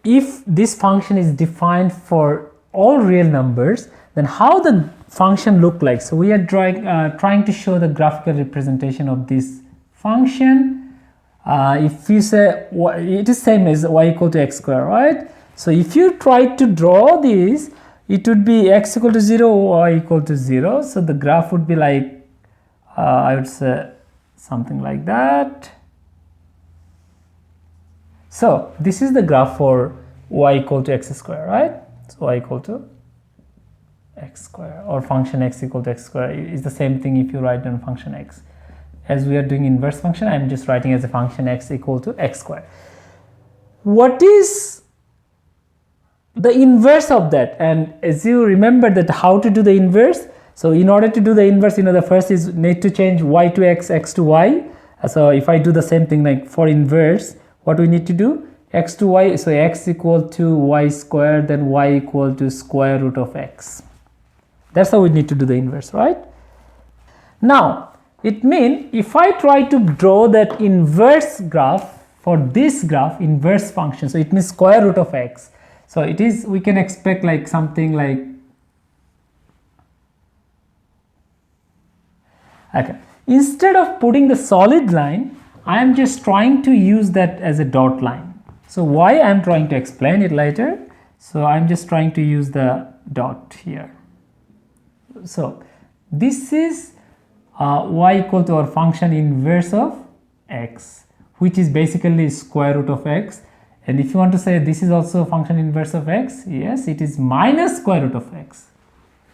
if this function is defined for all real numbers, then how the function look like? So we are trying to show the graphical representation of this function. If you say it is same as y equal to x square, right? So if you try to draw this, it would be x equal to 0, y equal to 0. So the graph would be like, I would say something like that. So this is the graph for y equal to x square, right? So y equal to x square, or function x equal to x square is the same thing if you write down function x. As we are doing inverse function, I am just writing as a function x equal to x square. What is the inverse of that? And as you remember that how to do the inverse, so in order to do the inverse, the first is need to change y to x, x to y. So if I do the same thing like for inverse, what we need to do, x to y, so x equal to y square, then y equal to square root of x. That's how we need to do the inverse, right? Now it means if I try to draw that inverse graph for this graph, inverse function, so it means square root of x. So it is, we can expect like something like, okay, instead of putting the solid line, I am just trying to use that as a dot line. So why I am trying to explain it later. So I'm just trying to use the dot here. So this is y equal to our function inverse of x, which is basically square root of x. And if you want to say this is also function inverse of x, yes, it is minus square root of x.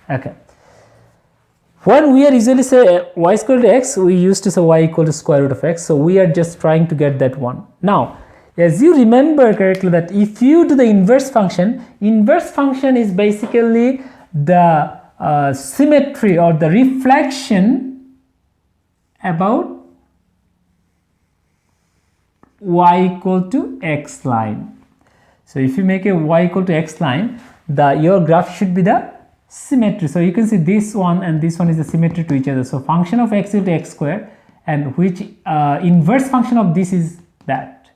Okay. When we are usually say y square to x, we used to say y equal to square root of x. So we are just trying to get that one. Now, as you remember correctly that if you do the inverse function is basically the symmetry or the reflection about y equal to x line. So if you make a y equal to x line, your graph should be the symmetry. So you can see this one and this one is the symmetry to each other. So function of x equal to x square, and which inverse function of this is that.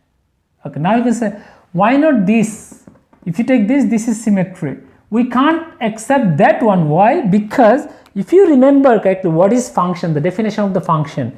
Okay, now you can say why not this? If you take this is symmetry. We can't accept that one. Why? Because if you remember correctly, what is function, the definition of the function,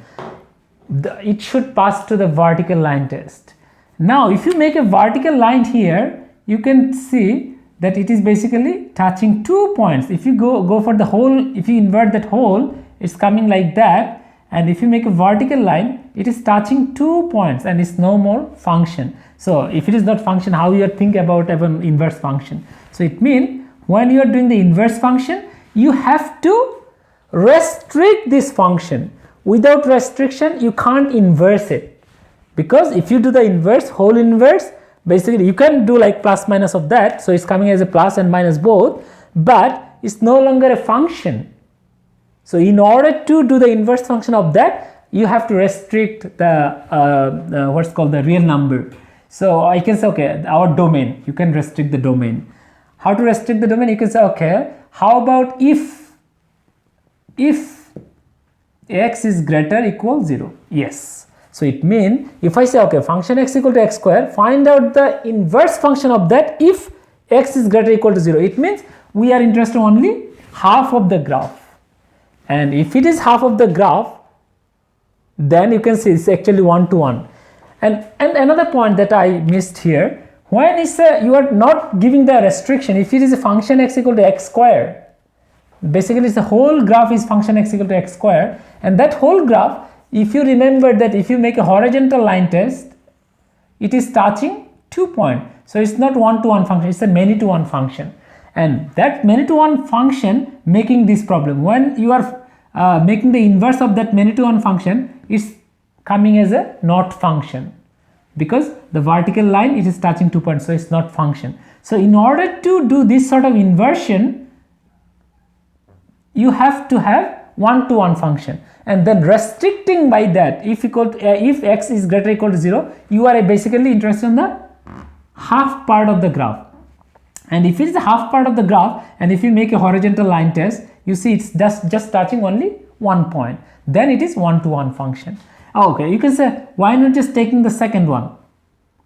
it should pass to the vertical line test. Now if you make a vertical line here, you can see that it is basically touching 2 points. If you go for the whole, if you invert that whole, it's coming like that. And if you make a vertical line, it is touching 2 points and it's no more function. So if it is not function, how you think about an inverse function? So it means when you are doing the inverse function, you have to restrict this function. Without restriction, you can't inverse it. Because if you do the inverse, whole inverse, basically you can do like plus minus of that. So it's coming as a plus and minus both, but it's no longer a function. So in order to do the inverse function of that, you have to restrict the what's called the real number. So I can say, okay, our domain, you can restrict the domain. How to restrict the domain? You can say, okay, how about if x is greater equal 0? Yes. So it means if I say, okay, function x equal to x square, find out the inverse function of that if x is greater equal to 0. It means we are interested only half of the graph. And if it is half of the graph, then you can see it's actually 1 to 1. And another point that I missed here, when you are not giving the restriction, if it is a function x equal to x square, basically the whole graph is function x equal to x square, and that whole graph, if you remember that if you make a horizontal line test, it is touching 2 points. So it's not 1 to 1 function, it's a many to 1 function. And that many to 1 function making this problem. When you are making the inverse of that many to 1 function, it's coming as a not function, because the vertical line, it is touching 2 points, so it's not function. So in order to do this sort of inversion, you have to have 1 to 1 function, and then restricting by that, if x is greater or equal to 0, you are basically interested in the half part of the graph. And if it is a half part of the graph, and if you make a horizontal line test, you see it's just touching only 1 point, then it is 1 to 1 function. Okay, you can say why not just taking the second one?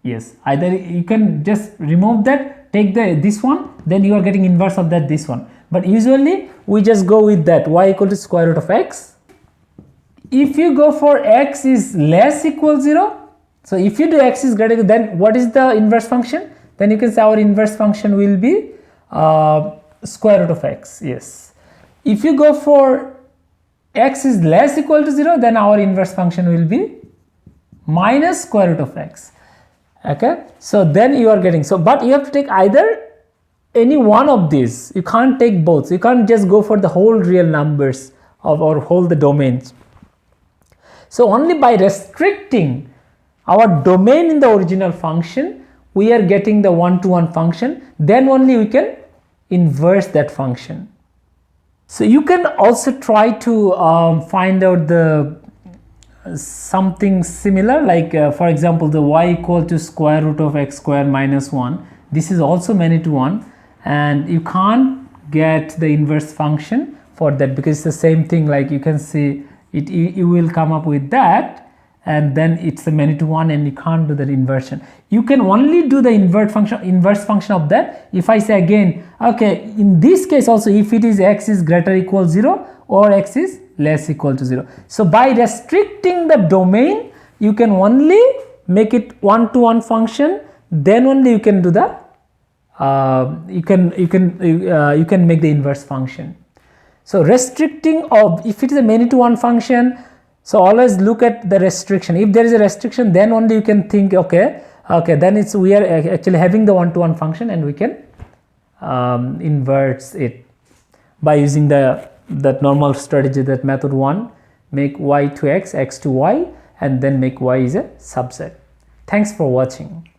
Yes, either you can just remove that, take this one, then you are getting inverse of that this one. But usually we just go with that y equal to square root of x. If you go for x is less equal 0, so if you do x is greater, then what is the inverse function? Then you can say our inverse function will be square root of x. Yes. If you go for x is less equal to 0, then our inverse function will be minus square root of x. Okay, so then you are getting, so but you have to take either any one of these. You can't take both. You can't just go for the whole real numbers of or whole the domains. So only by restricting our domain in the original function, we are getting the one-to-one function. Then only we can inverse that function. So you can also try to find out the something similar, like for example the y equal to square root of x square minus 1. This is also many to one, and you can't get the inverse function for that because it's the same thing. Like you can see it, you will come up with that, and then it's a many to one, and you can't do that inversion. You can only do the inverse function of that if I say again, okay, in this case also if it is x is greater equal 0 or x is less equal to 0. So by restricting the domain, you can only make it one-to-one function. Then only you can do the you can make the inverse function. So restricting of, if it is a many-to-one function, so always look at the restriction. If there is a restriction, then only you can think, okay, then it's we are actually having the one-to-one function, and we can invert it by using that normal strategy, that method 1, make y to x, x to y, and then make y is a subset. Thanks for watching.